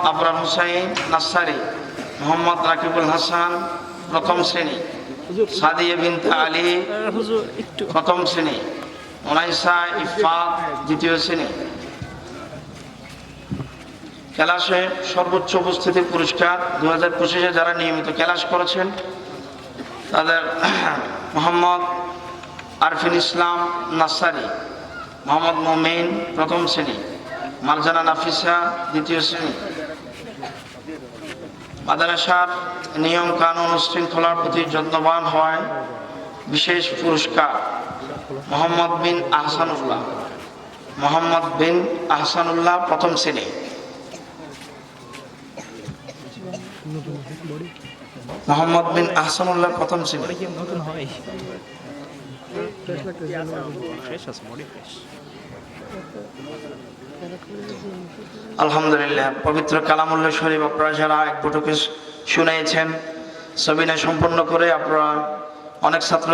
আবরার হুসাইন নাসারি, মোহাম্মদ রাকিবুল হাসান প্রথম শ্রেণী, সাদিয়া বিনতে আলী প্রথম শ্রেণী, মোনাইসা ইফাত দ্বিতীয় শ্রেণী। ক্লাসে সর্বোচ্চ উপস্থিতির পুরস্কার 2025-এ যারা নিয়মিত ক্লাস করেছেন তাদের মোহাম্মদ আরফিন ইসলাম নাসারি, মোহাম্মদ মোমিন প্রথম শ্রেণী, মারজানা নাফিসা দ্বিতীয় শ্রেণী। মাদ্রাসার নিয়ম কানুন ও শৃঙ্খলার প্রতি যত্নবান হওয়ায় বিশেষ পুরস্কার মোহাম্মদ বিন আহসানুল্লাহ প্রথম শ্রেণী। মোহাম্মদ বিন আহসানুল্লাহ প্রথম শ্রেণী। আলহামদুলিল্লাহ, পবিত্র কালামুল্লাহ শরীফ আপনারা যারা এক বটুকে শুনেছেন, সবিনা সম্পন্ন করে আপনারা অনেক ছাত্র